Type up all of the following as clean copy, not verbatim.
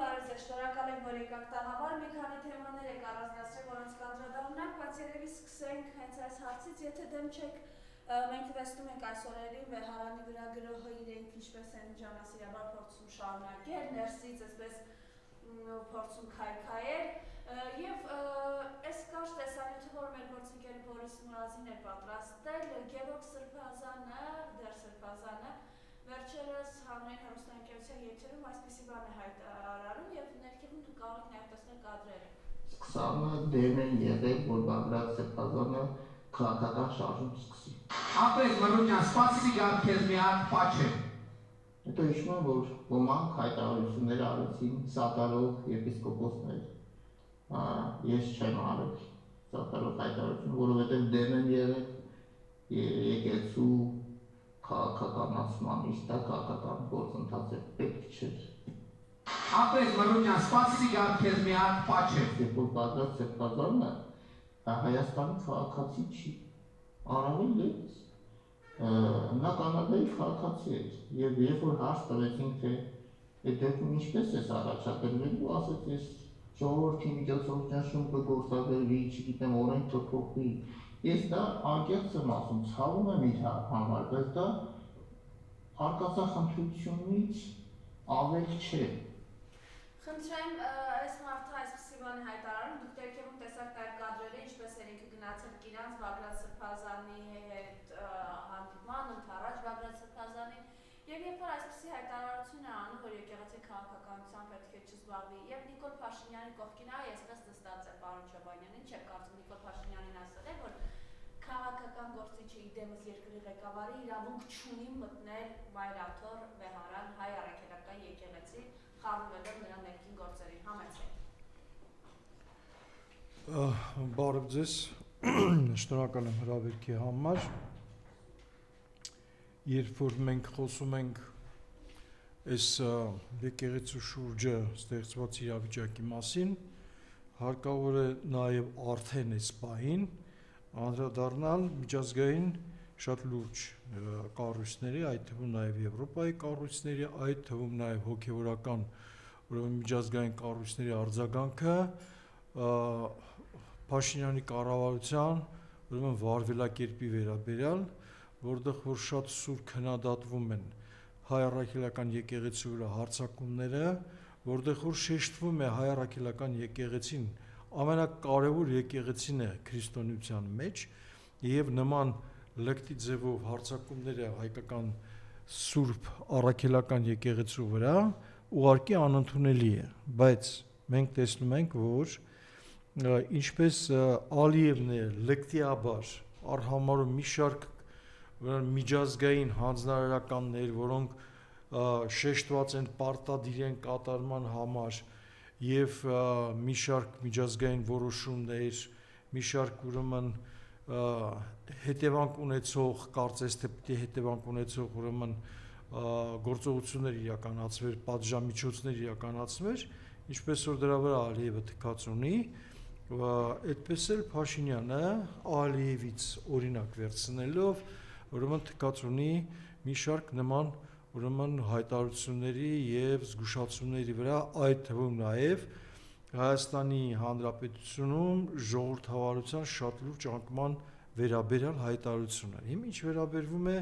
բարև, շնորհակալ եմ, որ եկաք տաղավար, մի քանի թեմաներ եք առանձնացրել, որոնց կանդրադառնանք, բայց երևի սկսենք հենց այս հարցից, եթե դեմ չեք, մենք տեսնում ենք այս օրերին Վեհարանի վրա գրոհը իրենք ինչպես են ջանասիրաբար փորձում շարունակել, ներսից այսպես փորձում քայքայել, եւ այս կարճ տեսանյութը, որ մեր գործընկեր Բորիս Մուրազին է պատրաստել, Գևորգ Սրբազանը, դեր Սրբազանը, վերջերս հանրային հեռուստաընկերության եթերում այսպիսի բան է հայտարարում եւ ներքևում դուք կարող եք նաեւ տեսնել կադրերը։ Սկսանը դերն են եղել, որ Բագրատ Սրբազանը քաղաքական շարժում սկսի։ Ապրես Մարոջան, սպասի գալ քեզ մի հատ պաչե։ Հետո հիշում եմ, որ ոմանք հայտարարություններ արեցին սատարող եպիսկոպոսներ։ Ես չեմ արել սատարող հայտարարություն, որովհետև դեմ եմ եղել եկեղեցու քաղաքականացման, իստա քաղաքական գործընթացը պետք չէր։ Ապրես Մարոջան, սպասի գալ քեզ մի հատ պաչե։ Երբ որ Բագրատ Սրբազանը Հայաստանի քաղաքացի չի, առավել ևս նա կանադայի քաղաքացի էր, եւ երբ որ հարց տվեցինք, թե այդ դեպքում ինչպես է առաջադրվելու, ասեց ես ժողովրդի միջոցառության շունչ կգործադրվի, չգիտեմ, օրենք կփոխվի։ Ես դա անկեղծ եմ ասում, ցավում եմ իր համար, բայց դա արկածախնդրությունից ավել չէ։ Խնդրեմ, այս մարդը այսպիսի բան է հայտարարում, դուք ներքևում տեսաք նաև կադրերը, ինչպես էր ինքը գնացել Կիրանց Բագրատ Սրբազանի հետ հանդիպման, ընդառաջ Բագրատ Սրբազանին, եւ երբ որ այսպիսի հայտարարություն է անում, որ եկեղեցի քաղաքականությամբ պետք է չզբաղվի, եւ Նիկոլ Փաշինյանի կողքին այսպես նստած է պարոն Չոբանյան, ինչ եք կարծում Նիկոլ Փաշինյանին ասել է, որ քաղաքական գործիչը իդեմս երկրի ղեկավարի իրավունք չունի մտնել Մայրաթոր Վեհարան հայ առաքելական եկեղեցի խառնվելով նրա ներքին գործերին, համեցեք։ Բարև ձեզ, շնորհակալ եմ հրավերքի համար։ Երբ որ մենք խոսում ենք այս եկեղեցու շուրջը ստեղծված իրավիճակի մասին, հարկավոր է նաև արդեն այս պահին անդրադառնալ միջազգային շատ լուրջ կառույցների, այդ թվում նաև Եվրոպայի կառույցների, այդ թվում նաև հոգևորական միջազգային կառույցների արձագանքը Փաշինյանի կառավարության վարվելակերպի վերաբերյալ, որտեղ որ շատ սուր քննադատվում են հայ առաքելական եկեղեցու վրա հարձակումները, որտեղ որ շեշտվում է հայ առաքելական եկեղեցին ամենակարևոր եկեղեցին է քրիստոնեության մեջ եւ նման լկտի ձևով հարձակումները հայկական սուրբ առաքելական եկեղեցու վրա ուղղակի անընդունելի է, բայց մենք տեսնում ենք, որ ինչպես Ալիևն է լկտիաբար արհամարում մի շարք միջազգային հանձնարարականներ, որոնք շեշտված են պարտադիր են կատարման համար եւ մի շարք միջազգային որոշումներ, մի շարք ուրեմն հետևանք ունեցող, կարծես թե պիտի հետևանք ունեցող ուրեմն գործողություններ իրականացվեր, պատժամիջոցներ իրականացվեր, ինչպես որ դրա վրա Ալիևը թքած ունի, այդպես էլ Փաշինյանը Ալիևից օրինակ վերցնելով ուրեմն թքած ունի մի շարք նման ուրեմն հայտարարությունների եւ զգուշացումների վրա, այդ թվում նաեւ Հայաստանի Հանրապետությունում ժողովրդավարության շատ լուրջ անկման վերաբերյալ հայտարարություններ։ Հիմա ինչ վերաբերվում է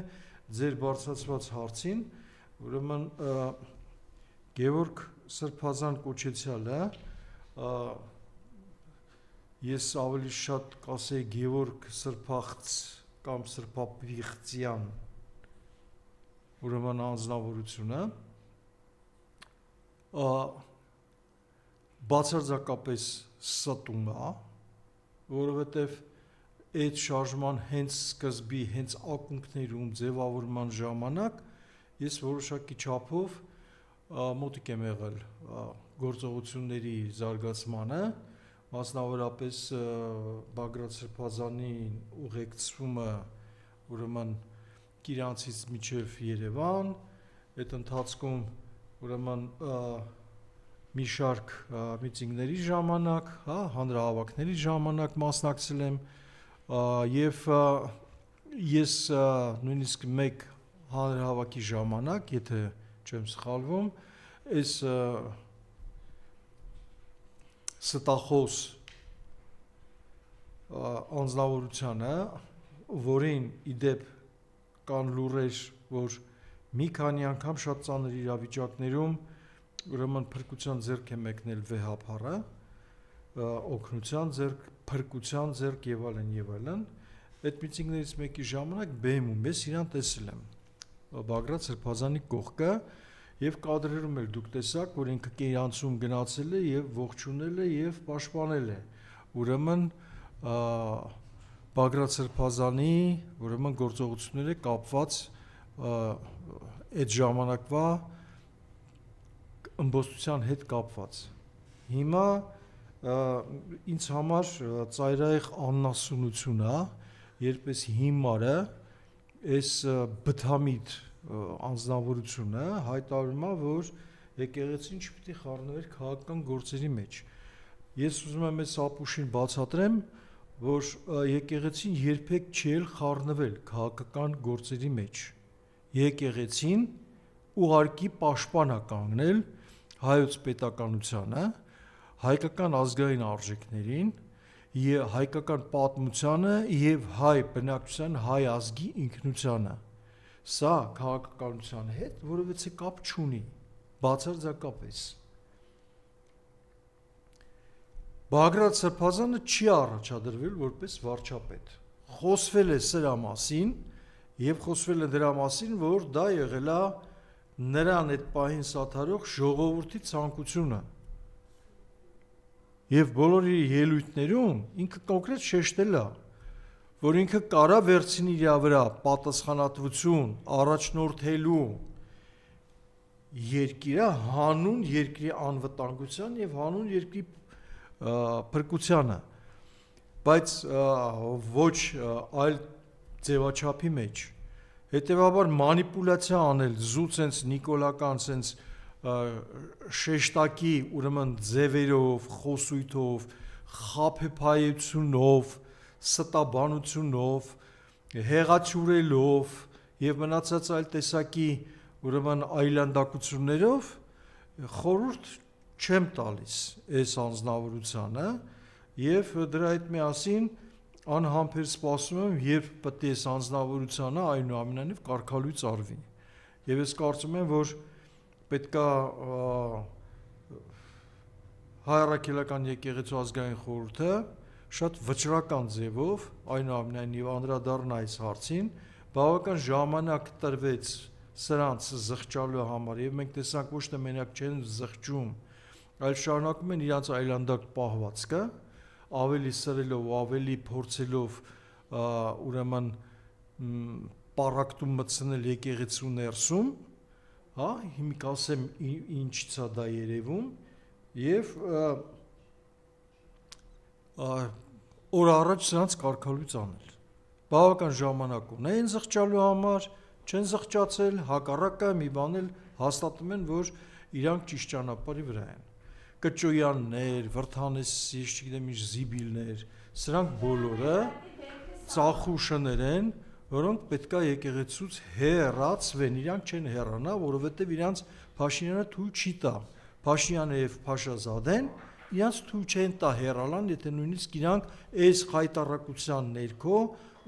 ձեր բարձրացված հարցին, ուրեմն Գևորգ Սրբազան կոչեցյալը, ես ավելի շատ կասեի Գևորգ Սրբախց կամ Սրբապիղծյան ուրեմն անձնավորությունը բացարձակապես ստում է, որովհետև այդ շարժման հենց սկզբի, հենց ակունքներում ձևավորման ժամանակ ես որոշակի չափով մոտիկ եմ եղել գործողությունների զարգացմանը, մասնավորապես Բագրատ Սրբազանի ուղեկցումը ուրեմն Կիրանցից մինչև Երևան, այդ ընթացքում ուրեմն մի շարք միտինգների ժամանակ, հանրահավաքների ժամանակ մասնակցել եմ եւ ես նույնիսկ մեկ հանրահավաքի ժամանակ, եթե չեմ սխալվում, այս ստախոս անձնավորությանը, որին իդեպ կան լուրեր, որ մի քանի անգամ շատ ծանր իրավիճակներում ուրեմն փրկության ձեռք է մեկնել վեհապարը, օգնության ձեռք, փրկության ձեռք եւ այլն, այդ միտինգներից մեկի ժամանակ բեմում ես իրան տեսել եմ Բագրատ Սրբազանի կողքը եւ կադրերում էլ դուք տեսաք, որ ինքը կերանցում գնացել է եւ ողջունել է եւ պաշտպանել է ուրեմն Բագրատ Սրբազանի ուրեմն գործողությունները կապված այդ ժամանակվա ըմբոստության հետ կապված։ Հիմա ինձ համար ծայրահեղ աննասունություն է, երբ այս հիմարը այս բթամիտ անձնավորությունը հայտարարում է, որ եկեղեցին չպիտի խառնվեր քաղաքական գործերի մեջ։ Ես ուզում եմ այս ապուշին բացատրեմ, որ եկեղեցին երբեք չի խառնվել քաղաքական գործերի մեջ։ Եկեղեցին ուղարկի պաշտպան է կանգնել հայոց պետականությանը, հայկական ազգային արժեքներին, հայկական պատմությանը եւ հայ բնակչության, հայ ազգի ինքնությանը։ Սա քաղաքականության հետ որևէ կապ չունի, բացարձակապես։ Բագրատ Սրբազանը չի առաջադրվել որպես վարչապետ։ Խոսվել է սրա մասին եւ խոսվել է դրա մասին, որ դա եղել է նրան այդ պահին սատարող ժողովրդի ցանկությունը։ Եվ բոլորի ելույթներում ինքը կոնկրետ շեշտել է, որ ինքը կարա վերցնի իր վրա պատասխանատվություն առաջնորդելու երկիրը հանուն երկրի անվտանգության եւ հանուն երկրի փրկությանը, բայց ոչ այլ ձևաչափի մեջ։ Հետևաբար մանիպուլյացիա անել զուտ sense նիկոլական sense շեշտակի ուրեմն ձևերով, խոսույթով, խաբեբայությունով, ստաբանությունով, հեղացյուրելով եւ մնացած այլ տեսակի ուրեմն այլանդակություններով խորհուրդ չեմ տալիս այս անձնավորությանը եւ դրա հետ միասին անհամբեր սպասում եմ, երբ պետք է այս անձնավորությանը այնուամենայնիվ կարգալույծ արվի։ Եվ ես կարծում եմ, որ պետքա Հայ առաքելական եկեղեցու ազգային խորհուրդը շատ վճռական ձևով այնուամենայնիվ անդրադառնա այս հարցին, բավական ժամանակ տրվեց սրանց զղջալու համար եւ մենք տեսանք ոչ թե մենակ չեն զղջում, այլ շարունակում են իրաց այլանդակ պահվածքը, ավելի սրելով, ավելի փորձելով ուրեմն պարակտում մտցնել եկեղեցու ներսում, հա, հիմա կասեմ ինչից է դա երևում, եւ օր առաջ սրանց կարգալույծ անել։ Բավական ժամանակ ունեն զղջալու համար, չեն զղջացել, հակառակը մի բան էլ հաստատում են, որ իրանք ճիշտ ճանապարհի վրա են։ Կճոյաններ, վրթանեսի, չգիտեմ ինչ զիբիլներ, սրանք բոլորը ծախուշներ են, որոնք պետքա եկեղեցուց հեռացվեն, իրանք չեն հեռանա, որովհետև իրանք Փաշինյանը թույլ չի տա։ Փաշինյանը եւ Փաշազադեն իրանք թույլ չեն տա հեռանան, եթե նույնիսկ իրանք այս խայտարակության ներքո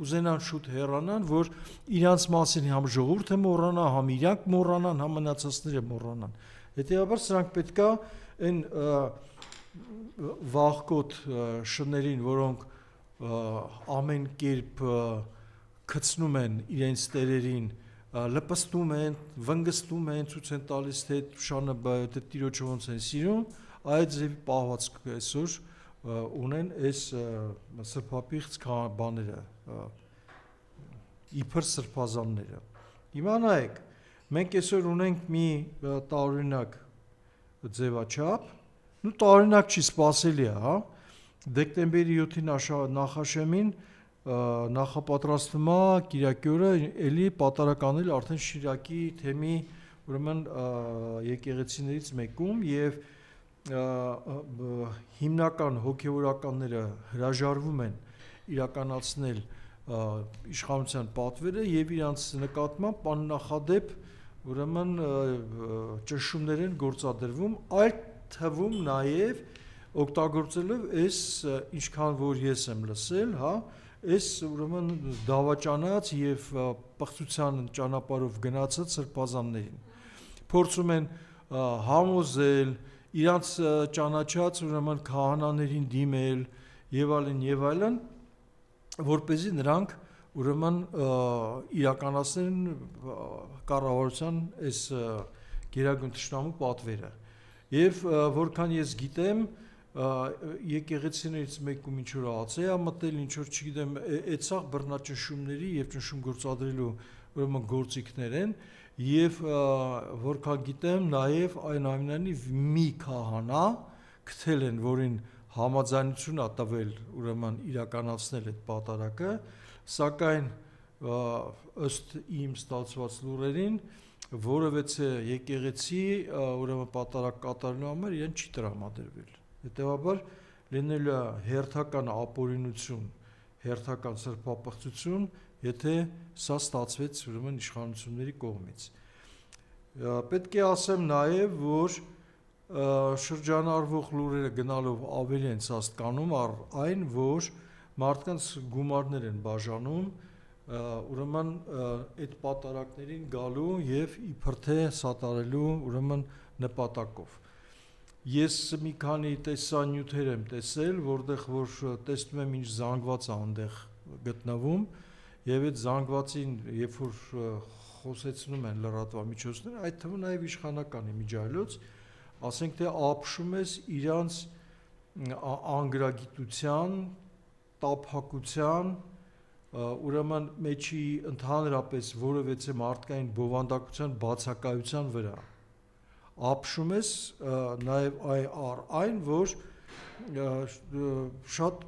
ուզենան շուտ հեռանան, որ իրանք մասին համ ժողովուրդը մոռանա, համ իրանք մոռանան, համ մնացածները մոռանան։ Հետեւաբար սրանք պետքա այն վախկոտ շներին, որոնք ամեն կերպ գցնում են իրենց տերերին, լպստում են, վնգստում են, ցույց են տալիս, թե շանը դե տիրոջը ոնց են սիրում, այդ ձևի պահվածք այսօր ունեն այս սրբապիղծ բաները, իբր սրբազանները։ Հիմա նայեք, մենք այսօր ունենք մի տարօրինակ ձևաչափ, տարօրինակ չի, սպասելի է, հա, դեկտեմբերի 7-ի նախաշեմին նախապատրաստվում է Կիրակի օրը էլի պատարականել արդեն Շիրակի թեմի ուրեմն եկեղեցիներից մեկում եւ հիմնական հոգեվորականները հրաժարվում են իրականացնել իշխանության պատվերը եւ իրանց նկատմամբ աննախադեպ ուրեմն ճնշումներ են գործադրվում, այլ թվում նաեւ օգտագործելով այս ինչքան որ ես եմ լսել, հա, այս ուրեմն դավաճանած եւ պղծության ճանապարհով գնացած սրբազաններին փորձում են համոզել իրանց ճանաչած ուրեմն քահանաներին դիմել եւ այլն, որպեսզի նրանք ուրեմն իրականացնեն կառավարության այս գերագույն թշնամու պատվերը եւ որքան ես գիտեմ եկեղեցիներից մեկում ինչ որ ացե է մտել ինչ որ չգիտեմ այդսաղ բռնաճնշումների եւ ճնշում գործադրելու ուրեմն գործիքներ են եւ որքան գիտեմ նաեւ այնուամենայնիվ մի քահանա գտել են որին համաձայնություն ա տվել ուրեմն իրականացնել այդ պատարակը սակայն ըստ իմ ստացված լուրերին որովհետեւ եկեղեցի ուրեմն պատարակ կատարելու համար իրեն չի տրամադրվել հետեւաբար լինելու է հերթական ապօրինություն հերթական սրբապղծություն եթե սա ստացվեց ուրեմն իշխանությունների կողմից պետք է ասեմ նաեւ որ շրջանառվող լուրերը գնալով ավելի են հասկանում այն որ մարդկանց գումարներ են բաժանում ուրեմն այդ պատարակներին գալու եւ իբր թե սատարելու ուրեմն նպատակով ես մի քանի տեսանյութեր եմ տեսել որտեղ որ տեսնում եմ ինչ զանգված է այնտեղ գտնվում եւ այդ զանգվածին երբ որ խոսեցնում են լրատվամիջոցները այդ թվում նաեւ իշխանական միջայլոց ասենք թե ապշում ես իրանց անգրագիտության տափակության ուրեմն մեջի ընդհանրապես որևէ մարդկային բովանդակության բացակայության վրա ապշում ես նաև այն որ շատ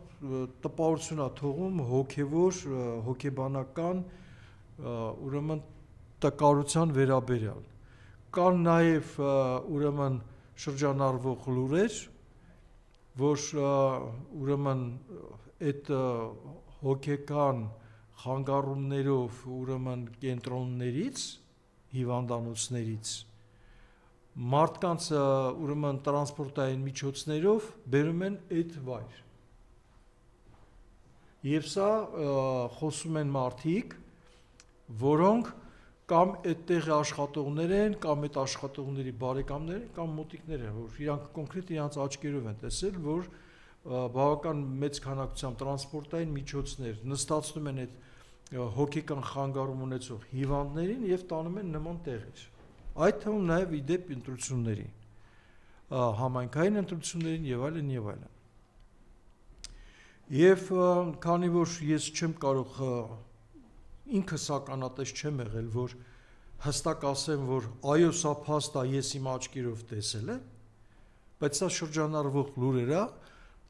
տպավորություն է թողում հոգևոր հոգեբանական ուրեմն տկարության վերաբերյալ կան նաև ուրեմն շրջանառվող լուրեր որ ուրեմն այդ հոգեկան խանգարումներով ուրեմն կենտրոններից հիվանդանոցներից մարդկանց ուրեմն տրանսպորտային միջոցներով բերում են այդ վայր եւ սա խոսում են մարդիկ որոնք կամ այդտեղ աշխատողներ են կամ այդ աշխատողների բարեկամներ են կամ մոտիկներ են որ իրանք կոնկրետ իրանց աչքերով են տեսել որ բավական մեծ քանակությամբ տրանսպորտային միջոցներ նստացնում են այդ հոգեկան խանգարում ունեցող հիվանդներին եւ տանում են նման տեղեր այդ թվում նաև իդեպ ընտրությունների համայնքային ընտրություններին եւ այլն եւ քանի որ ես չեմ կարող ինքս ականատես չեմ եղել որ հստակ ասեմ որ այո սա փաստ է ես իմ աչքերով տեսել եմ բայց սա շրջանառվող լուրեր է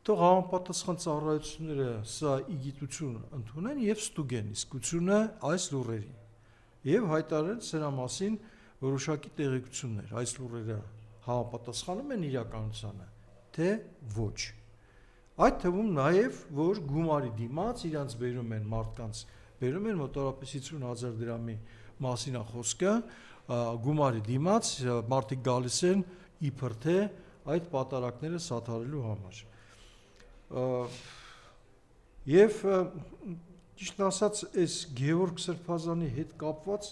թող համապատասխան ծառայությունները սա իգիտություն ընդունեն եւ ստուգեն իսկությունը այս լուրերի եւ հայտարարեն սրա մասին որոշակի տեղեկություններ այս լուրերը համապատասխանում են իրականությանը թե ոչ այդ թվում նաև որ գումարի դիմաց իրանց բերում են մարդկանց բերում են մոտավորապես 50000 դրամի մասին է խոսքը գումարի դիմաց մարդիկ գալիս են իբր թե այդ պատարակները սատարելու համար եւ ճիշտ ասած այս Գևորգ Սրբազանի հետ կապված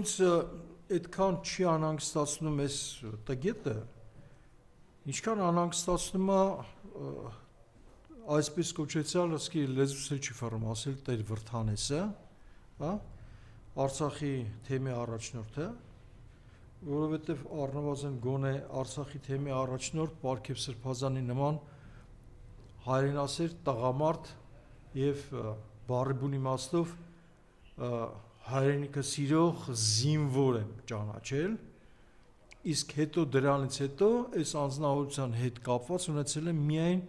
ինձ այդքան չի անհանգստացնում այս տգետը ինչքան անհանգստացնում է այսպես կոչեցյալ ասկի լեզուս չի ֆարմ ասել Տեր Վրթանեսը հա Արցախի թեմի առաջնորդը որովհետև առնվազն գոնե Արցախի թեմի առաջնորդ Պարքև Սրբազանի նման հայրենասեր տղամարդ եւ բարի իմաստով հայրենիքը սիրող զինվոր եմ ճանաչել իսկ հետո դրանից հետո այս անձնավորության հետ կապված ունեցել եմ միայն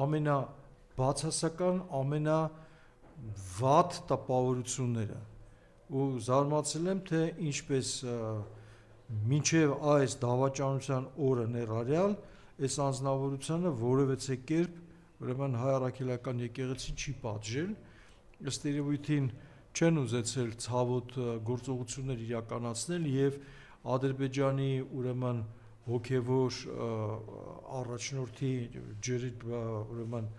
ամենաբացասական ամենավատ տպավորությունները ու զարմացել եմ թե ինչպես մինչև այս դավաճանության օրը ներառյալ այս անձնավորությունը որևէ կերպ ուրեմն հայ առաքելական եկեղեցին չի պատժել ըստ երևույթին չեն ուզեցել ցավոտ գործողություններ իրականացնել եւ Ադրբեջանի ուրեմն հոգևոր առաջնորդի ջրի ուրեմն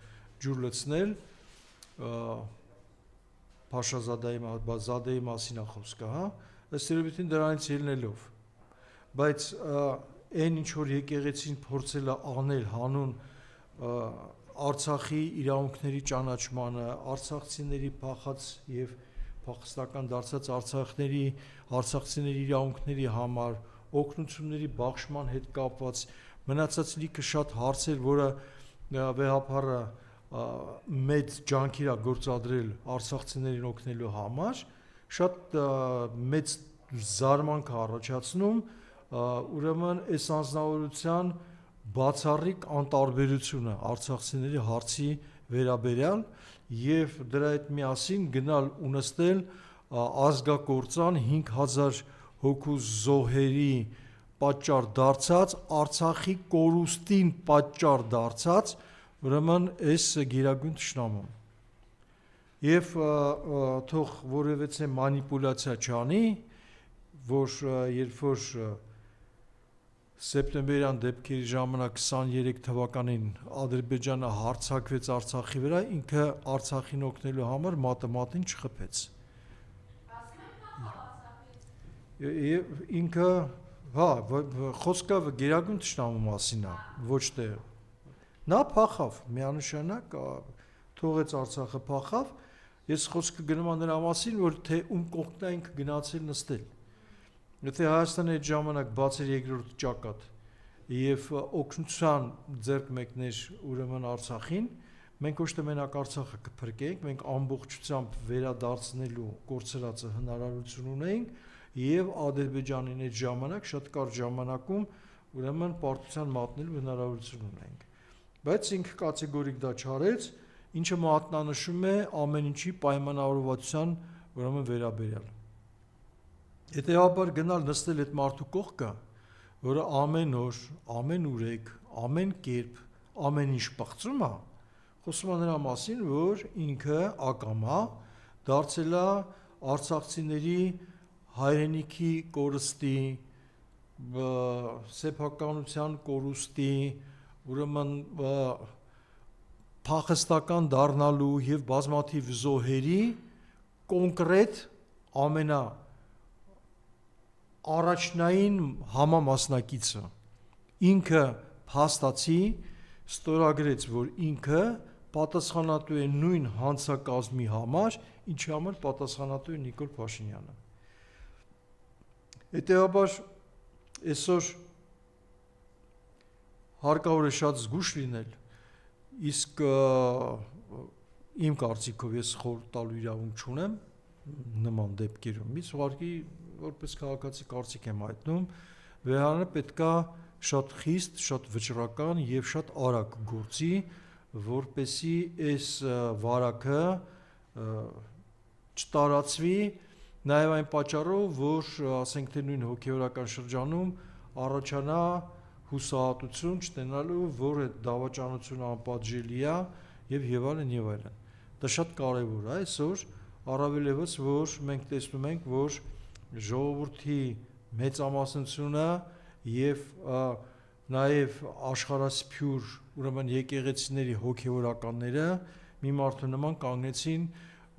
ջուր լցնել Փաշազադեի մասին է խոսքը, հա, ըստ երևույթին դրանից ելնելով, բայց այն ինչ որ եկեղեցին փորձել է անել հանուն Արցախի իրավունքների ճանաչմանը, արցախցիների փախած եւ փախստական դարձած արցախցիների իրավունքների համար, օգնությունների բաշխման հետ կապված մնացած լիքը շատ հարցեր, որը վեհապարը մեծ ջանքեր է գործադրել արցախցիներին օգնելու համար, շատ մեծ զարմանք է առաջացնում ուրեմն այս անձնավորության բացառիկ անտարբերությունը արցախցիների հարցի վերաբերյալ եւ դրա հետ միասին գնալ ու նստել ազգակործան 5000 հոգու զոհերի պատճառ դարձած Արցախի կորուստին պատճառ դարձած ուրեմն այս գերագույն թշնամուն եւ թող որևէ մանիպուլյացիա չանի որ երբ որ սեպտեմբերյան դեպքերի ժամանակ 23 թվականին Ադրբեջանը հարձակվեց Արցախի վրա, ինքը Արցախին օգնելու համար մատը մատին չխփեց։ Ինքը, հա, խոսքը գերագույն թշնամու մասին է, ոչ թե նա փախավ, միանշանակ թողեց Արցախը փախավ, ես խոսքը գնում եմ նրա մասին, որ թե ում կողքն է ինքը գնացել նստել։ Եթե Հայաստանը այդ ժամանակ բացեր երկրորդ ճակատ եւ օգնության ձեռք մեկներ ուրեմն Արցախին, մենք ոչ թե մենակ Արցախը կփրկեինք, մենք ամբողջությամբ վերադարձնելու կորցրածը հնարավորություն ունեինք եւ Ադրբեջանին այդ ժամանակ շատ կարճ ժամանակում ուրեմն պարտության մատնելու հնարավորություն ունեինք։ Բայց ինքը կատեգորիկ դա չարեց, ինչը մատնանշում է ամեն ինչի պայմանավորվածության ուրեմն վերաբերյալ։ Հետևաբար գնալ նստել այդ մարդու կողքը, որը ամեն օր, ամեն ուրեք, ամեն կերպ, ամեն ինչ պղծում է, խոսում է նրա մասին, որ ինքը ակամա դարձել է արցախցիների հայրենիքի կորստի, սեփականության կորուստի, ուրեմն փախստական դառնալու եւ բազմաթիվ զոհերի կոնկրետ ամենա առաջնային համամասնակիցը ինքը փաստացի ստորագրեց, որ ինքը պատասխանատու է նույն հանցակազմի համար, ինչի համար պատասխանատու է Նիկոլ Փաշինյանը։ Հետևաբար այսօր հարկավոր է շատ զգույշ լինել, իսկ իմ կարծիքով ես խորհուրդ տալու իրավունք չունեմ նման դեպքերում, ուղղակի որպես քաղաքացի կարծիք եմ հայտնում, վեհանը պետքա շատ խիստ, շատ վճռական եւ շատ արագ գործի, որպեսի այս վարակը չտարածվի, նաեւ այն պատճառով, որ ասենք թե նույն հոգեորական շրջանում առաջանա հուսահատություն չտենալու, որ այդ դավաճանությունը անպատժելի է եւ այլն։ Դա շատ կարեւոր է այսօր, առավել եւս, որ մենք տեսնում ենք, որ ժողովրդի մեծամասնությունը եւ նաեւ աշխարհասփյուր ուրեմն եկեղեցիների հոգեվորականները մի մարդու նման կանգնեցին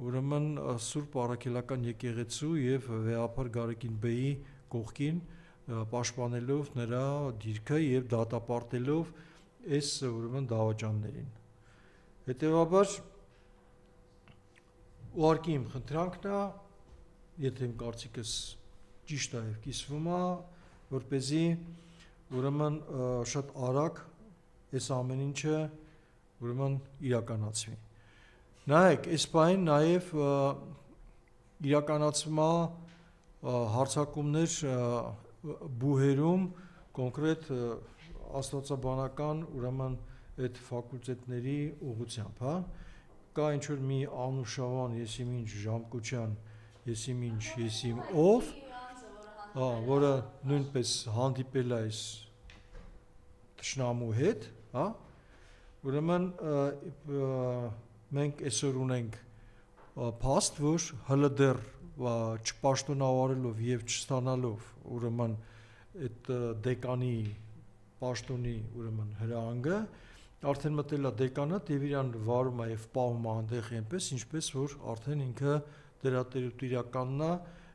ուրեմն Սուրբ Առաքելական եկեղեցու եւ վեհապար Գարեգին Բեի կողքին, պաշտպանելով նրա դիրքը եւ դատապարտելով այս ուրեմն դավաճաններին։ Հետևաբար ուղղակի իմ խնդրանքն է, եթե իմ կարծիքս ճիշտ է եւ կիսվում է, որպեսզի ուրեմն շատ արագ այս ամեն ինչը ուրեմն իրականացվի։ Նայեք, այս բանը նաեւ իրականացվում է հարցակումներ բուհերում կոնկրետ աստվածաբանական ուրեմն այդ ֆակուլտետների ուղղությամբ, հա, կա ինչ որ մի Անուշավան Եսիմինչ Ժամկուչյան Եսիմինչ Եսիմ ով, որը նույնպես հանդիպել է այս թշնամու հետ, հա, ուրեմն մենք այսօր ունենք փաստ, որ հլը դեռ չպաշտոնավարելով եւ չստանալով ուրեմն այդ դեկանի պաշտոնի ուրեմն հրահանգը արդեն մտել է դեկանատ եւ իրան վարում է եւ պահում է այնտեղ այնպես ինչպես որ արդեն ինքը դրա տերությունն է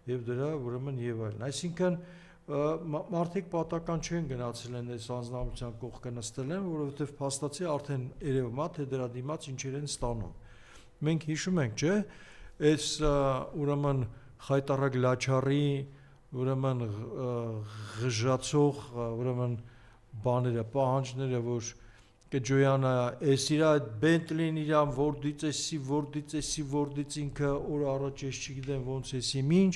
եւ դրա ուրեմն եւ այլն այսինքն մարդիկ պատական չեն գնացել են այս անձնամության կողքը նստել են որովհետեւ փաստացի արդեն երևում է թե դրա դիմաց ինչեր են ստանում մենք հիշում ենք չէ այս ուրեմն խայտարակ լաչարի ուրեմն ղժացող ուրեմն բաները պահանջները որ Ջոյանը այս իր այդ Բենտլին իրան որդից ինքը օր առաջ ես չգիտեմ ոնց էսի ինչ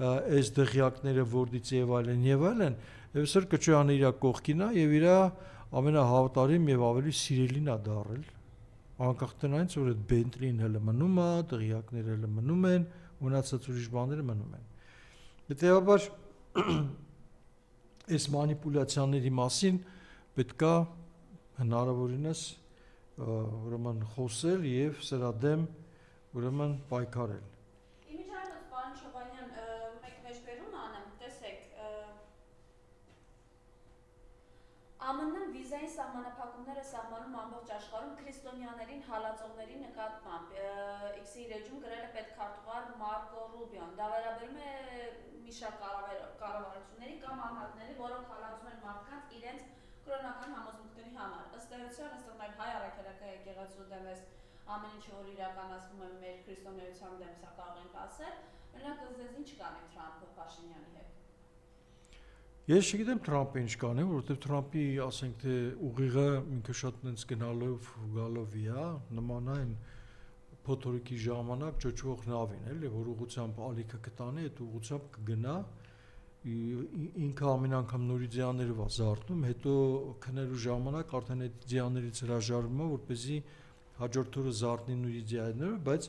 այս դղյակները որդից եւ այլն եւ այսօր Ջոյանը իր կողքին է եւ իր ամենահավատարիմ եւ ավելի սիրելին է դառել անկախ տնայից որ այդ Բենտլին հələ մնում է դղյակները հələ մնում են ունացած ուրիշ բաները մնում են հետեւաբար այս մանիպուլյացիաների մասին պետքա հնարավորինս ուրեմն խոսել եւ սրա դեմ ուրեմն պայքարել Իմիջիայլոց պարոն Շաբանյան մեկ մեջբերում անեմ տեսեք ԱՄՆ-ն վիզային սահմանափակումները սահմանում ամբողջ աշխարհում քրիստոնյաներին հալածողների նկատմամբ X-ի ռեժիմ գրել է պետքարտուղար Մարկո Ռուբիոն դա վերաբերում է մի շարք կառավարությունների կամ անհատների որոնք հալածում են մարդկանց իրենց կրոնական համոզմունքների համար ըստ էության այստեղ նաև հայ առաքելական եկեղեցու դեմ էս ամեն ինչը որ իրականացվում է մեր քրիստոնեության դեմ սա կարող ենք ասել մենակ ձեզ ինչ կանի Թրամփը Փաշինյանի հետ Ես չգիտեմ Թրամփը ինչ կանի որովհետեւ Թրամփի ասենք թե ուղիղը ինքը շատ նենց գնալով գալով է նման այն փոթորիկի ժամանակ ճոճվող նավին էլի որ ուղղությամբ ալիքը կտանի այդ ուղղությամբ կգնա ինքը ամեն անգամ նորի ձյաններով է զարթնում, հետո քնելու ժամանակ արդեն այդ ձյաներից հրաժարվում է, որպեսզի հաջորդ օրը զարթնի նորի ձյաններով, բայց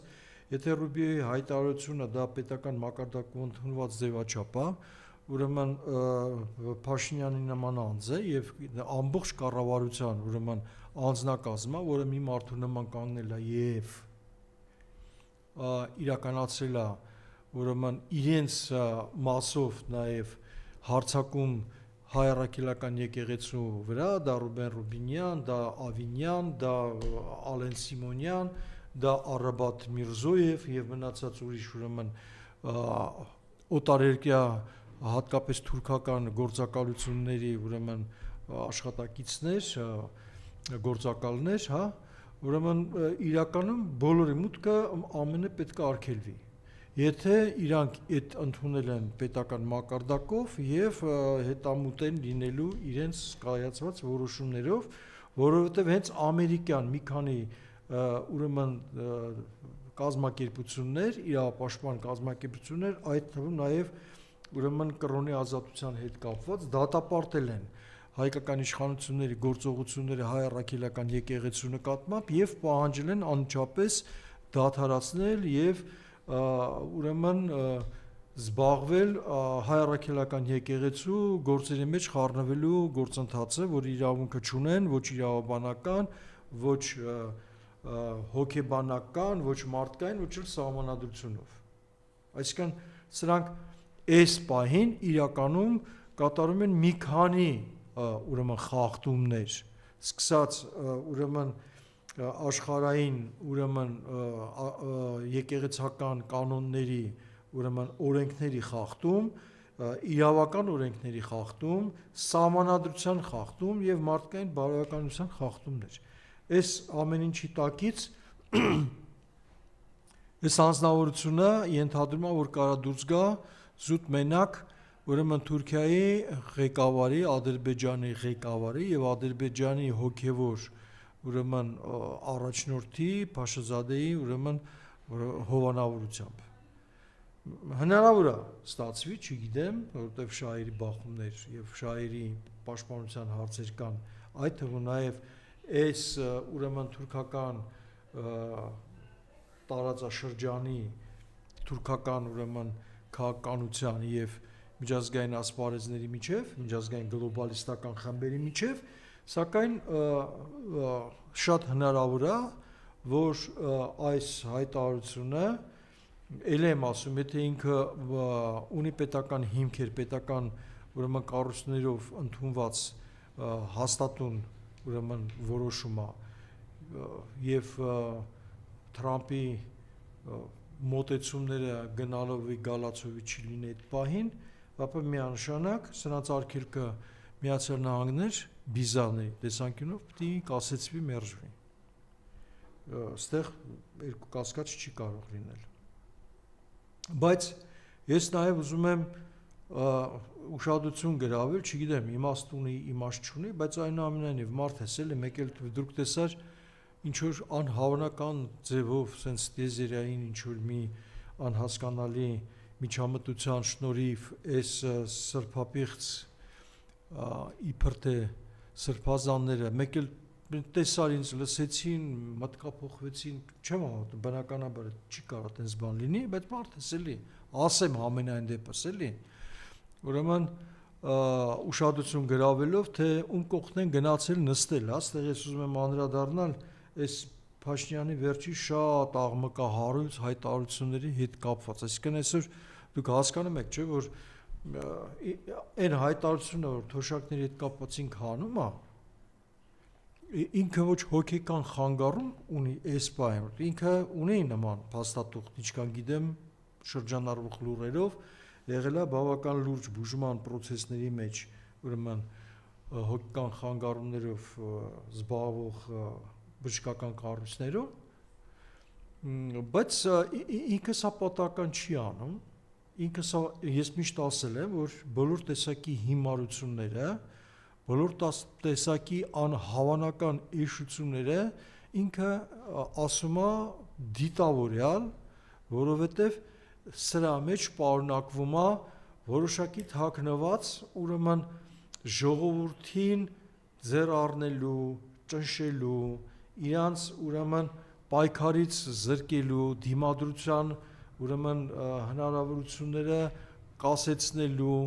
եթե Ռուբիոյի հայտարարությունը դա պետական մակարդակում ընդունված ձևաչափ է, ուրեմն Փաշինյանի նման անձ է եւ ամբողջ կառավարության ուրեմն անձնակազմը, որը մի մարդու նման կանգնել է եւ իրականացրել է ուրեմն իրենց մասով նաև հարցակում հայ առաքելական եկեղեցու վրա, դա Ռուբեն Ռուբինյան, դա Ավինյան, դա Ալեն Սիմոնյան, դա Արաբատ Միրզոև եւ մնացած ուրիշ ուրեմն օտարերկրյա հատկապես թուրքական գործակալությունների ուրեմն աշխատակիցներ, գործակալներ, հա, ուրեմն իրականում բոլորի մուտքը ամենը պետք է արգելվի Եթե իրանք այդ ընդունել են պետական մակարդակով եւ հետամուտ են լինելու իրենց կայացված որոշումներով, որովհետեւ հենց ամերիկյան մի քանի ուրեմն կազմակերպություններ, իրավապաշտպան կազմակերպություններ, այդ թվում նաեւ ուրեմն կրոնի ազատության հետ կապված դատապարտել են հայկական իշխանությունների գործողությունները հայ առաքելական եկեղեցու նկատմամբ եւ պահանջել են անմիջապես դադարեցնել եւ ուրեմն զբաղվել հայ առաքելական եկեղեցու գործերի մեջ խառնվելու գործընթացը, որ իրավունքը չունեն, ոչ իրավաբանական, ոչ հոգեբանական, ոչ մարդկային, ոչ էլ սահմանադրությունով։ Այսինքն սրանք այս պահին իրականում կատարում են մի քանի ուրեմն խախտումներ, սկսած ուրեմն աշխարհային ուրեմն եկեղեցական կանոնների ուրեմն օրենքների խախտում, իրավական օրենքների խախտում, սահմանադրության խախտում եւ մարդկային բարոյականության խախտումներ։ Այս ամեն ինչի տակից այս անձնավորությունը ենթադրում է որ կարա դուրս գա զուտ մենակ ուրեմն Թուրքիայի ղեկավարի, Ադրբեջանի ղեկավարի եւ Ադրբեջանի հոգեվոր ուրեմն առաջնորդի Փաշազադեի ուրեմն հովանավորությամբ հնարավոր է ստացվի, չգիտեմ, որովհետև շահերի բախումներ եւ շահերի պաշտպանության հարցեր կան, այդ թվում նաեւ այս ուրեմն թուրքական տարածաշրջանի թուրքական ուրեմն քաղաքականության եւ միջազգային ասպարեզների միջև, միջազգային գլոբալիստական խմբերի միջև Սակայն շատ հնարավոր է, որ այս հայտարարությունը ել եմ ասում, եթե ինքը ունի պետական հիմքեր, պետական ուրեմն կառույցներով ընդունված հաստատուն ուրեմն որոշումը եւ Թրամփի մոտեցումները գնալովի գալացովի չլինի այդ պահին, ապա միանշանակ սրանց արգելքը Միացյալ Նահանգներ բիզաների տեսանկյունով պիտի կասեցվի մերժվի։ Այստեղ երկու կասկած չի կարող լինել։ Բայց ես նաև ուզում եմ ուշադրություն գրավել, չգիտեմ, իմաստ ունի, իմաստ չունի, բայց այնուամենայնիվ մարդ ես էլի, մեկ էլ դուք տեսար ինչ որ անհավանական ձևով, սենց տեզերային ինչ որ մի անհասկանալի միջամտության շնորհիվ այս սրբապիղծ իբր թե սրբազանները մեկ էլ տեսար ինձ լսեցին, մտքափոխվեցին, չեմ հավատում, բնականաբար չի կարող այդպես բան լինի, բայց մարդ ես էլի, ասեմ ամենայն դեպս էլի, ուրեմն ուշադրություն գրավելով, թե ում կողքն են գնացել նստել, այստեղ ես ուզում եմ անդրադառնալ այս Փաշինյանի վերջի շատ աղմկահարույց հայտարարությունների հետ կապված, այսինքն այսօր դուք հասկանում եք, չէ, որ այն հայտարարությունը, որ թոշակների հետ կապված ինքը անում է, ինքը ոչ հոգեկան խանգարում ունի այս պահին, ինքը ունի նման փաստաթուղթ, ինչքան գիտեմ, շրջանառվող լուրերով եղել է բավական լուրջ բուժման process-ների մեջ, ուրեմն հոգեկան խանգարումներով զբաղվող բժշկական կառույցներում, բայց ինքը սա պատահական չի անում, ինքը սա ես միշտ ասել եմ, որ բոլոր տեսակի հիմարությունները, բոլոր տեսակի անհավանական էշությունները ինքը ասում է դիտավորյալ, որովհետև սրա մեջ պարունակվում է որոշակի թաքնված ուրեմն ժողովրդին ձեռ առնելու, ճնշելու, իրանց ուրեմն պայքարից զրկելու, դիմադրության ուրեմն հնարավորությունները կասեցնելու,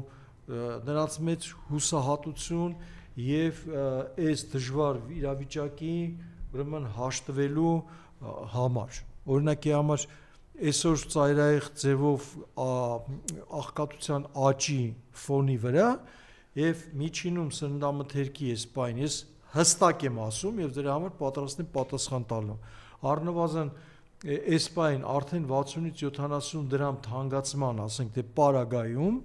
նրանց մեջ հուսահատություն եւ այս դժվար իրավիճակի ուրեմն հաշտվելու համար։ Օրինակի համար այսօր ծայրահեղ ձևով աղքատության աճի ֆոնի վրա եւ միջինում սննդամթերքի այս բան ես հստակ եմ ասում եւ դրա համար պատրաստ եմ պատասխան տալու։ Առնվազն այս բան արդեն 60-ից 70 դրամ թանկացման, ասենք թե պարագայում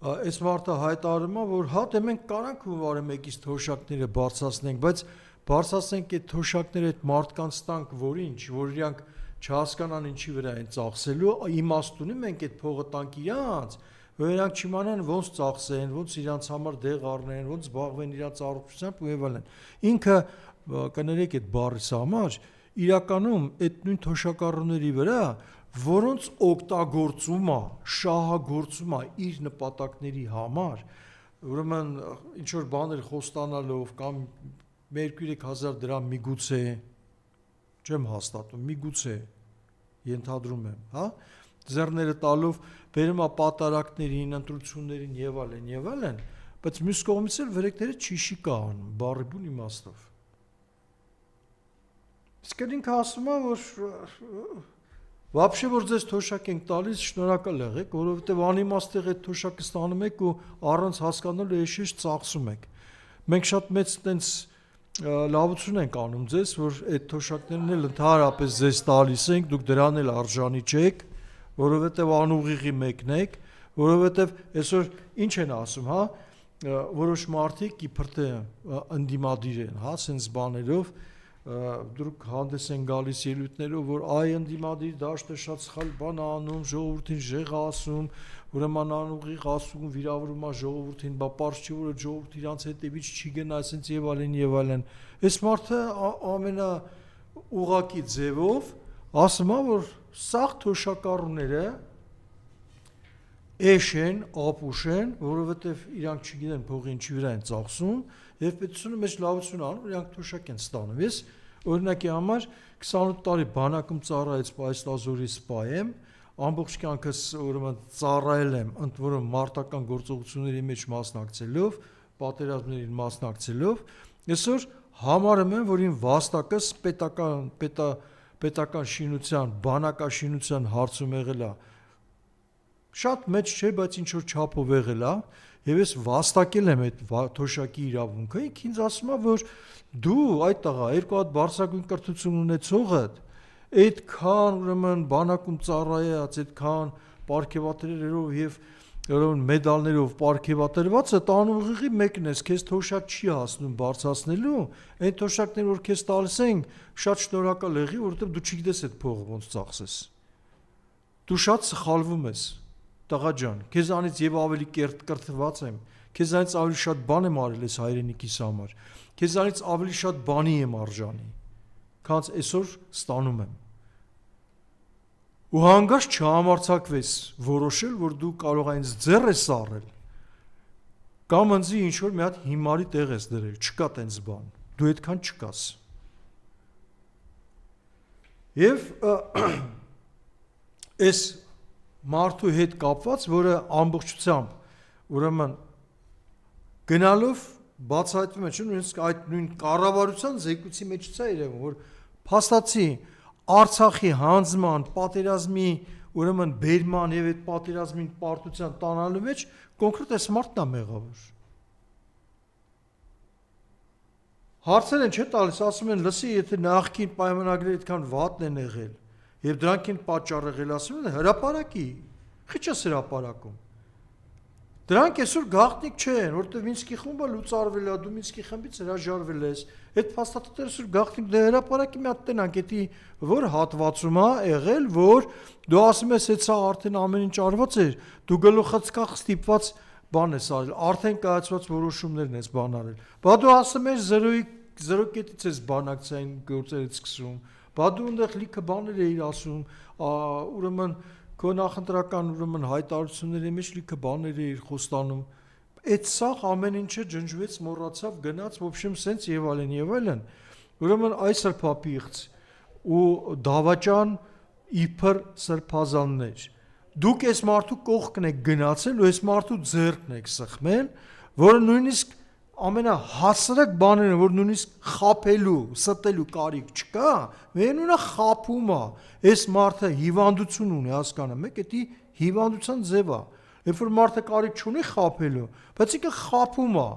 այս մարդը հայտարարում է, որ հա դե մենք կարանք հունվարի 1-ից թոշակները բարձրացնենք, բայց բարձրացնենք այդ թոշակները այդ մարդկանց տանք, որ ինչ, որ իրանք չհասկանան ինչի վրա են ծախսելու, իմաստ ունի մենք այդ փողը տանք իրանց, որ իրանք չիմանան ոնց ծախսեն, ոնց իրանց համար դեղ առնեն, ոնց զբաղվեն իրանց առողջությամբ ու այլն։ Ինքը կներեք այդ բառից համար իրականում այդ նույն թոշակառուների վրա, որոնց օգտագործումը, շահագործումը իր նպատակների համար, ուրեմն ինչ որ բաներ խոստանալով կամ 2-3 հազար դրամ միգուցե, չեմ հաստատում, միգուցե ենթադրում եմ, հա, ձեռները տալով բերում է պատարակներին, ընտրություններին եւ այլն, բայց մյուս կողմից էլ վրեքները ճիշի կա անում, բառի բուն իմաստով։ Իսկ ինքը ասում է, որ Вообще որ ձեզ թոշակ ենք տալիս, շնորհակալ եղեք, որովհետև անիմաստեղ այդ թոշակը ստանում եք ու առանց հասկանալու էշիշ ծախսում եք։ Մենք շատ մեծ տենց լավություն ենք անում ձեզ, որ այդ թոշակներն էլ ընդհանրապես ձեզ տալիս ենք, դուք դրան էլ արժանի չեք, որովհետև անուղիղի մեկն եք, որովհետև այսօր ինչ են ասում, հա, որոշ մարդիկ իբր թե ընդդիմադիր են, հա, sense բաներով դուք հանդես են գալիս ելույթներով, որ այ ընդդիմադիր դաշտը շատ սխալ բան անում, ժողովրդին ժեղ ասում, ուրեմն անուղիղ ասում, վիրավորում է ժողովրդին, բա պարզ չի որ ժողովուրդը իրանց հետևից չի գնա, ասենց եւ այլն։ Այս մարդը ամենաուղղակի ձևով ասում է, որ սաղ թոշակառուները էշ են, ապուշ են, որովհետև իրանք չգիտեն փողի ինչի վրա են ծախսում եւ պետությունը մեծ լավություն անում, իրանք թոշակ են ստանում։ Ես օրինակի համար 28 տարի բանակում ծառայեց Պայստազորի սպա եմ, ամբողջ կյանքս ուրեմն ծառայել եմ, ընդ որում մարտական գործողությունների մեջ մասնակցելով, պատերազմներին մասնակցելով, այսօր համարում եմ, որ իմ վաստակս պետական շինության, բանակաշինության հարցում եղել է Շատ մեծ չէ, բայց ինչ որ չափով եղել է, եւ ես վաստակել եմ այդ թոշակի իրավունքը, ինձ ասում է, որ դու այդ տղա երկու հատ բարձրագույն կրթություն ունեցողդ, այդքան ուրեմն բանակում ծառայած, այդքան պարգևատրերով եւ ուրեմն մեդալներով պարգևատրված է, տանում ուղիղի մեկն ես, քեզ թոշակ չի հասնում բարձրացնելու, այն թոշակները որ քեզ տալիս են, շատ շնորհակալ եղի, որովհետեւ դու չգիտես այդ փողը ոնց ծախսես։ Դու շատ սխալվում ես, տղա ջան, քեզանից եւ ավելի կրթված եմ, քեզանից ավելի շատ բան եմ արել ես հայրենիքիս համար, քեզանից ավելի շատ բանի եմ արժանի, քան այսօր ստանում եմ։ Ու հանգարց չհամարձակվես որոշել, որ դու կարող ես ձեռ ես սառել, կամ ինձի ինչ որ մի հատ հիմարի տեղ ես դրել, չկա տենց բան, դու այդքան չկաս։ Եվ այս մարդու հետ կապված, որը ամբողջությամբ ուրեմն գնալով բացահայտվում է, չէ՞, նույնիսկ այդ նույն կառավարության զեկույցի մեջ ցա երևում, որ փաստացի Արցախի հանձնման, պատերազմի ուրեմն բերման եւ այդ պատերազմին պարտության տանալու մեջ կոնկրետ այս մարդն է մեղավոր։ Հարցեր են չէ տալիս, ասում են, լսի, եթե նախքին պայմանագրերը այդքան վատն են եղել եւ դրանք են պատճառ եղել, ասում են, հրապարակի, խիչ ես հրապարակում։ Դրանք այսօր գաղտնիք չեն, որովհետև Մինսկի խումբը լուծարվել է, դու Մինսկի խմբից հրաժարվել ես։ Այդ փաստաթղթերը այսօր գաղտնիք դե հրապարակի մի հատ տենանք, էդի որ հատվածում է եղել, որ դու ասում ես, սա արդեն ամեն ինչ արված էր, դու գլուխացկախ ստիպված բան ես արել, արդեն կայացված որոշումներն ես բան արել։ Բա դու ասում ես 0 կետից ես բանակցային գործերից սկսում, բա դու այնտեղ լիքը բաներ էիր ասում, ուրեմն քո նախընտրական ուրեմն հայտարարությունների մեջ լիքը բաներ էիր խոստանում։ Այդ սաղ ամեն ինչը ջնջվեց, մոռացավ, գնաց, в общем, սենց եւ այլն եւ այլն։ Ուրեմն այս սրբապիղծ ու դավաճան իբր սրբազաններ։ Դուք այս մարդու կողքն եք գնացել ու այս մարդու ձեռքն եք սխմել, որը նույնիսկ ամենահասարակ բաները, որ նույնիսկ խափելու, ստելու կարիք չկա, միևնույնն է խափում է։ Այս մարդը հիվանդություն ունի, հասկանում եք, դա հիվանդության ձև է։ Երբ որ մարդը կարիք չունի խափելու, բայց ինքը խափում է,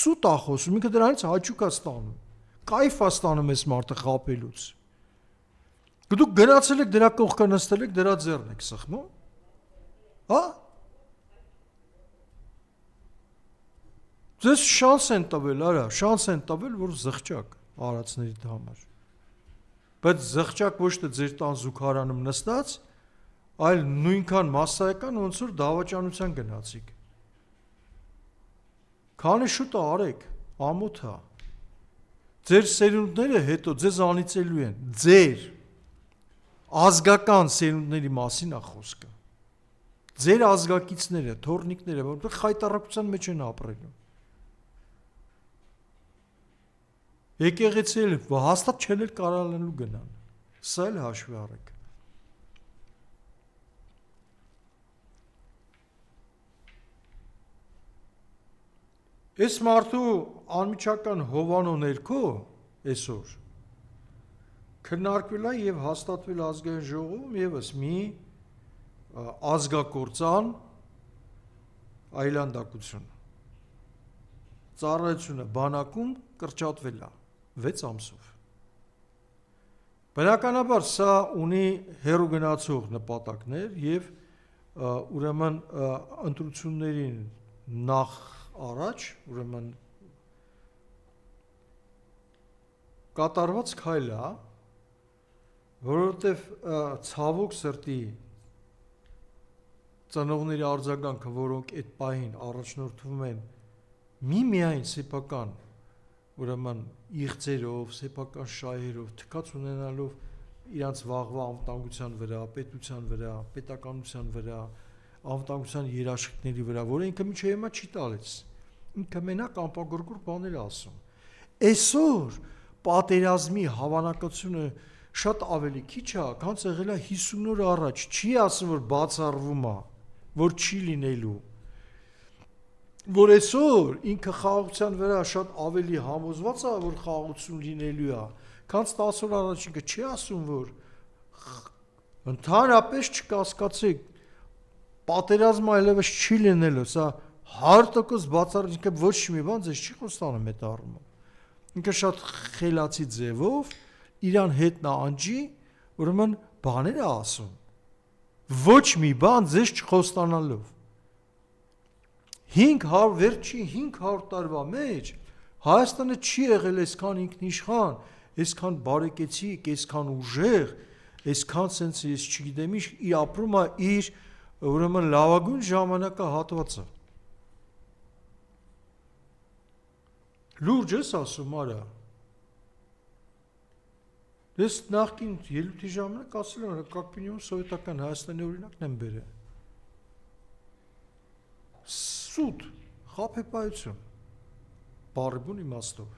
սուտ է խոսում, ինքը դրանից հաճույք է ստանում, կայֆ է ստանում այս մարդը խափելուց։ Դուք գնացել եք դրա կողքը նստել եք, դրա ձեռն եք սխմում։ Հա? Ձեզ շանս են տվել, արա, շանս են տվել, որ զղջակ արածների համար։ Բայց զղջակ ոչ թե ձեր տան զուգարանում նստած, այլ նույնքան մասսայական, ոնց որ դավաճանության գնացիք։ Քանի շուտ արեք, ամոթ է։ Ձեր սերունդները հետո ձեզ անիծելու են, ձեր ազգական սերունդների մասին է խոսքը։ Ձեր ազգակիցները, թորնիկները, որտեղ խայտարակության մեջ են ապրելու։ Եկեղեցի էլ հաստատ չեն էլ կարողանալու գնան։ Սա էլ հաշվի առեք։ Այս մարդու անմիջական հովանու ներքո այսօր քննարկվել է եւ հաստատվել ազգային ժողովում եւս մի ազգակործան այլանդակություն։ Ծառայությունը բանակում կրճատվել է 6 ամսով։ Բնականաբար սա ունի հեռու գնացող նպատակներ եւ ուրեմն ընտրություններին նախ առաջ ուրեմն կատարված քայլ է, որովհետեւ ցավոք սրտի ծնողների արձագանքը, որոնք այդ պահին առաջնորդվում են միմիայն սեփական ուրեմն իղձերով, սեփական շահերով, թքած ունենալով իրանց վաղվա անվտանգության վրա, պետության վրա, պետականության վրա, անվտանգության երաշխիքների վրա, որը ինքը մինչև հիմա չի տալիս։ Ինքը մենակ անպագորգոր բաներ ասում։ Այսօր պատերազմի հավանականությունը շատ ավելի քիչ է, քան եղել է 50 օր առաջ։ Չի ասում, որ բացառվում է, որ չի լինելու։ Որ այսօր ինքը խաղաղության վրա շատ ավելի համոզված է, որ խաղաղություն լինելու է, քան 10 օր առաջ ինքը չի ասում, որ ընդհանրապես չկասկածեք, պատերազմը այլևս չի լինելու, սա 100% բացառ ինքը ոչ մի բան ձեզ չի խոստանում այդ առումով։ Ինքը շատ խելացի ձևով իրան հետ նահանջի, ուրեմն բաներ է ասում։ Ոչ մի բան ձեզ չխոստանալով։ 500 վերջի 500 տարվա մեջ Հայաստանը չի եղել այսքան ինքնիշխան, այսքան բարեկեցիկ, այսքան ուժեղ, այսքան sense ես չգիտեմ ինչ իր ապրում է իր ուրեմն լավագույն ժամանակահատվածը։ Լուրջ ես ասում արա։ Ես նախքին ելույթի ժամանակ ասել եմ, как минимум սովետական Հայաստանի օրինակն եմ բերել։ Սուտ, խաբեբայություն, բառի իմաստով։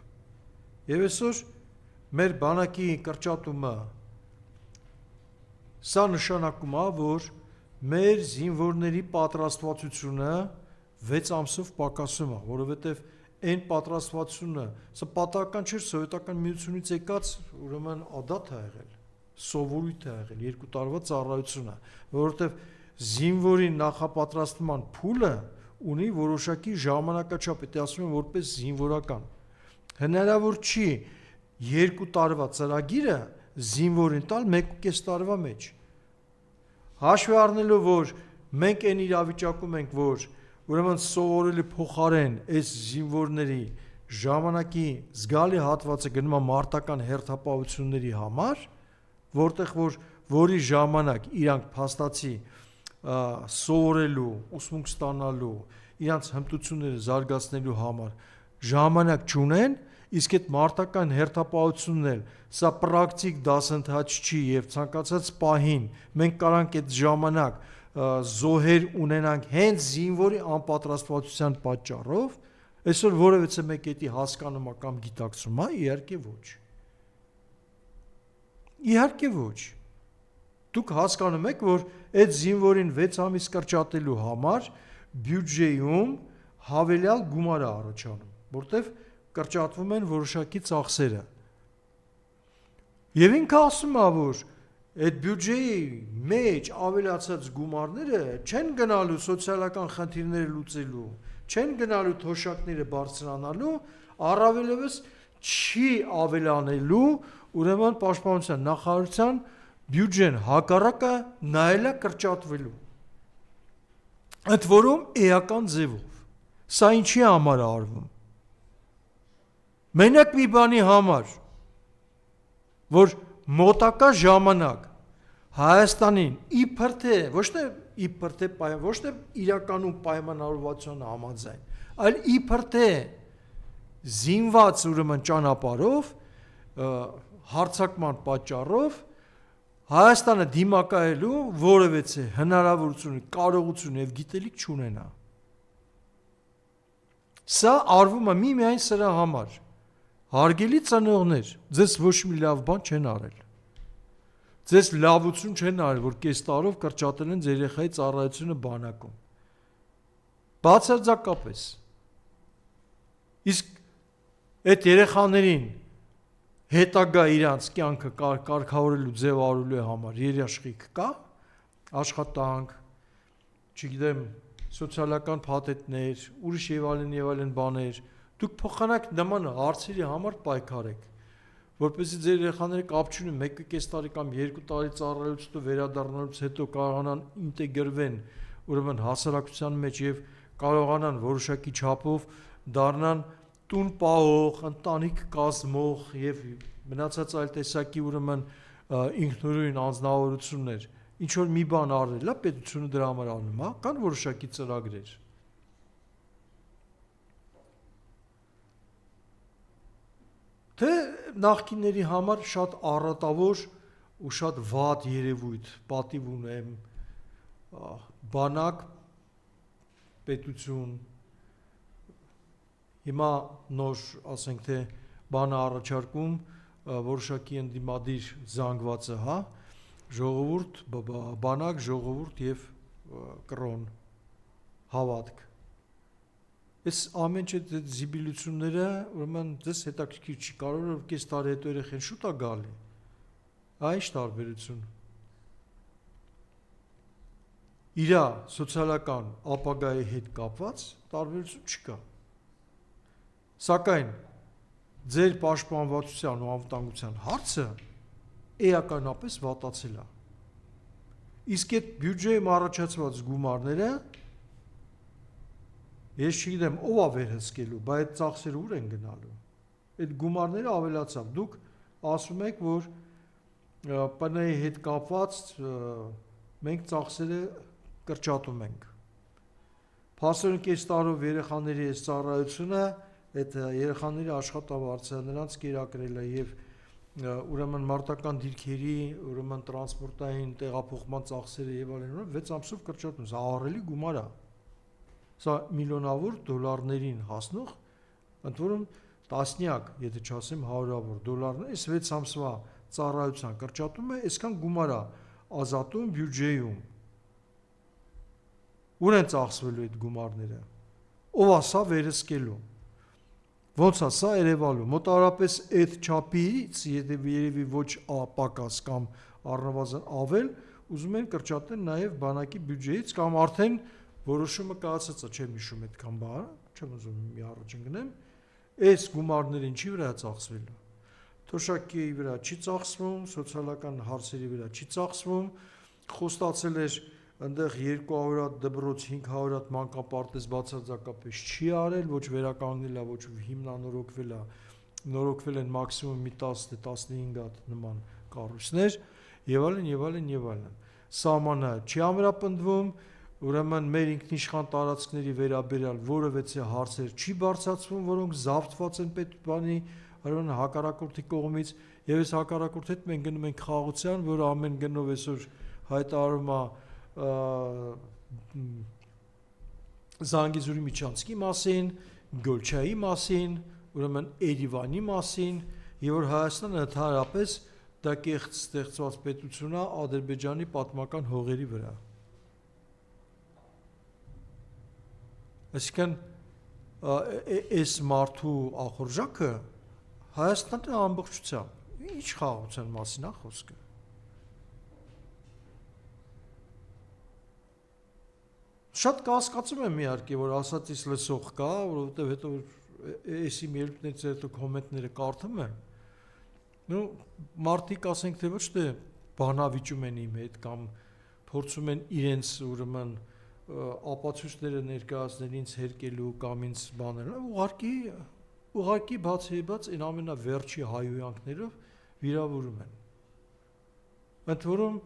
Եվ այսօր մեր բանակի կրճատումը սա նշանակում է, որ մեր զինվորների պատրաստվածությունը 6 ամսով պակասում է, որովհետև այն պատրաստվածությունը, սա պատահական չէր սովետական միությունից եկած, ուրեմն ադատ է եղել, սովորույթ է եղել, 2 տարվա ծառայությունը, որովհետև զինվորի նախապատրաստման փուլը ունի որոշակի ժամանակաչափ, դա ասում եմ որպես զինվորական։ Հնարավոր չի 2 տարվա ծրագիրը զինվորին տալ 1.5 տարվա մեջ։ Հաշվի առնելով, որ մենք այն իրավիճակում ենք, որ ուրեմն սովորելի փոխարեն այս զինվորների ժամանակի զգալի հատվածը գնում է մարտական հերթապահությունների համար, որտեղ որի ժամանակ իրանք փաստացի սովորելու, ուսմունք ստանալու, իրանց հմտությունները զարգացնելու համար ժամանակ չունեն, իսկ այդ մարտական հերթապահությունն էլ սա պրակտիկ դասընթաց չի եւ ցանկացած պահին մենք կարանք այդ ժամանակ զոհեր ունենանք հենց զինվորի անպատրաստվածության պատճառով, այսօր որևէ մեկ էդի հասկանում է կամ գիտակցում է, իհարկե ոչ։ Իհարկե ոչ։ Դուք հասկանում եք, որ այդ զինվորին 6 ամիս կրճատելու համար բյուջեում հավելյալ գումար է առաջանում, որտեղ կրճատվում են որոշակի ծախսերը։ Եվ ինքը ասում է, որ այդ բյուջեի մեջ ավելացած գումարները չեն գնալու սոցիալական խնդիրները լուծելու, չեն գնալու թոշակները բարձրանալու, առավելևս չի ավելանելու, ուրեմն պաշտպանության նախարարության բյուջեն հակառակը նայելա կրճատվելու։ Այդ որում էական ձևով։ Սա ինչի համար է արվում։ Մենակ մի բանի համար, որ մոտակա ժամանակ Հայաստանին իբր թե ոչ թե իրականում պայմանավորվածության համաձայն, այլ իբր թե զինված ուրեմն ճանապարհով հարձակման պատճառով Հայաստանը դիմակայելու որևէ հնարավորություն, կարողություն եւ գիտելիք չունենա։ Սա արվում է միայն սրա համար։ Հարգելի ծնողներ, ձեզ ոչ մի լավ բան չեն արել։ Ձեզ լավություն չեն արել, որ կես տարով կրճատել են ձեր երեխայի ծառայությունը բանակում։ Բացարձակապես։ Իսկ այդ երեխաներին հետագա իրանց կյանքը կարգավորելու ձևավորելու համար երաշխիք կա, աշխատանք, չգիտեմ, սոցիալական փաթեթներ, ուրիշ եւ այլն բաներ, դուք փոխանակ նման հարցերի համար պայքարեք, որպեսզի ձեր երեխաները կապ չունեն 1.5 տարի կամ 2 տարի ծառայությունից վերադառնալուց հետո կարողանան ինտեգրվեն ուրեմն հասարակության մեջ եւ կարողանան որոշակի չափով դառնան տուն պահող, ընտանիք կազմող եւ մնացած այլ տեսակի ուրեմն ինքնուրույն անձնավորություններ, ինչ որ մի բան արել է, պետությունը դրա համար անում է, կան որոշակի ծրագրեր։ Թե նախկինների համար շատ առատավոր ու շատ վատ երևույթ, պատիվ ունեմ, բանակ, պետություն, հիմա նոր, ասենք թե, բանը առաջարկում, որոշակի ընդդիմադիր զանգվածը, հա, ժողովուրդ, բանակ, ժողովուրդ եւ կրոն, հավատք։ Այս ամեն չէ զիբիլությունները, ուրեմն ձեզ հետաքրքիր չի, կարող է կես տարի հետո երեխեն շուտ է գալի։ Այս տարբերություն։ իր սոցիալական ապագայի հետ կապված տարբերություն չկա։ Սակայն ձեր պաշտպանվածության ու անվտանգության հարցը էականապես վատացել է։ Իսկ այդ բյուջեում առաջացված գումարները ես չգիտեմ ով է վերհսկելու, բայց այդ ծախսերը ուր են գնալու։ Այդ գումարները ավելացավ։ Դուք ասում եք, որ ՊՆ-ի հետ կապված մենք ծախսերը կրճատում ենք։ Փաստորեն կես տարով երեխաների այս ծառայությունը, այդ երեխաների աշխատավարձը նրանց կերակրելը եւ ուրեմն մարտական դիրքերի, ուրեմն տրանսպորտային տեղափոխման ծախսերը եւ այլն, 6 ամսով կրճատում, սա ահռելի գումար է։ Սա միլիոնավոր դոլարներին հասնող, ընդ որում տասնյակ, եթե չասեմ հարյուրավոր դոլարներ, այս 6 ամսվա ծառայության կրճատումը այսքան գումար է ազատում բյուջեում։ Ուր են ծախսվելու այդ գումարները։ Ով է սա վերահսկելու։ Ոնց է սա երևալու։ Մոտավորապես այդ չափից, երևի ոչ պակաս կամ առնվազն ավել, ուզում են կրճատել նաև բանակի բյուջեից կամ արդեն որոշումը կայացած է, չեմ հիշում այդքան բան, չեմ ուզում մի առաջին գնեմ, այս գումարները ինչի վրա է ծախսվելու։ Թոշակի վրա չի ծախսվում, սոցիալական հարցերի վրա չի ծախսվում, խոստացել էր այնտեղ 200 հատ դպրոց 500 հատ մանկապարտեզ բացարձակապես չի արել, ոչ վերականգնել է, ոչ հիմնանորոգվել է, նորոգվել են մաքսիմում մի 10-15 հատ նման կառույցներ, եւ այլն, եւ այլն, եւ այլն։ Սահմանը չի ամրապնդվում, ուրեմն մեր ինքնիշխան տարածքների վերաբերյալ որևէ հարցեր չի բարձրացվում, որոնք զավթված են պետբանի ուրեմն հակառակորդի կողմից, եւ այս հակառակորդի հետ մենք գնում ենք խաղաղության, որը ամեն գնով այսօր հայտարարում է Զանգեզուրի միջանցքի մասին, Գոլչայի մասին, ուրեմն Երևանի մասին, եւ որ Հայաստանը ընդհանրապես դա կեղծ ստեղծված պետություն է Ադրբեջանի պատմական հողերի վրա։ Այսինքն այս մարդու ախորժակը Հայաստանի ամբողջությամբ ինչ խաղաղության մասին է խոսքը։ Շատ կասկածում եմ իհարկե, որ ասածից լսող կա, որովհետև հետո էսի ելույթներից հետո կոմենտները կարդում եմ։ Նու մարդիկ ասենք թե ոչ թե բանավիճում են իմ հետ կամ փորձում են իրենց ուրեմն ապացույցները ներկայացնել ինձ հերկելու կամ ինձ բաներ, ուղղակի բացի այն ամենավերջի հայհոյանքներով վիրավորում են։ Ընդ որում,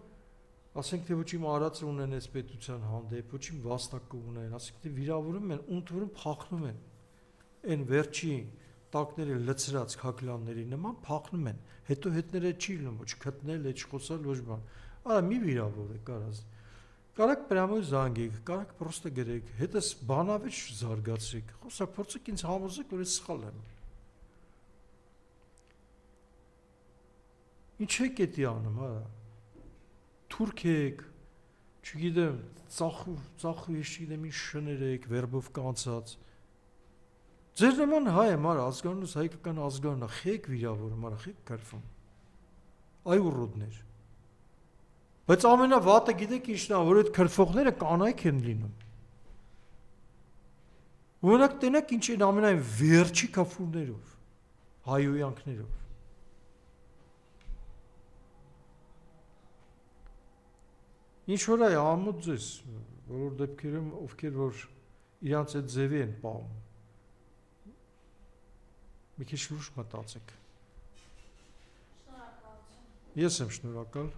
ասենք թե ոչ իմ արածը ունեն այս պետության հանդեպ, ոչ իմ վաստակը ունեն, ասենք թե վիրավորում են, ընդ որում փախնում են։ Այն վերջի տակները լցրած քակլանների նման փախնում են։ Հետո հետները չի լինում, ոչ գտնել, ոչ խոսալ, ոչ բան։ Արա մի վիրավորեք, կարաս։ Կարակ прямо զանգեք, կարակ պրոստը գրեք, հետս բանավիճ զարգացրեք, խոսակ փորձեք ինձ համոզեք, որ ես սխալ եմ։ Ինչ եք էդի անում, հա։ Թուրք եք, չգիտեմ, ծախու ես չգիտեմ ինչ շներ եք, վերբով կանցած։ Ձեր նման հայ եմ, արա, ազգանունս հայկական ազգանուն է, խեք վիրավորում, արա, խեք կրվում։ Այ ուռոդներ։ Բայց ամենավատը գիտեք ինչն է, որ այդ քրֆողները կանայք են լինում։ Օրինակ տենեք ինչ են ամենայն վերջի քաֆուրներով, հայոյանքներով։ Ինչ որ այ ամոթ ձեզ, բոլոր դեպքերում ովքեր որ իրանց այդ ձևի են պահում։ Մի քիչ լուրջ մտածեք։ Շնորհակալություն։ Ես եմ շնորհակալ։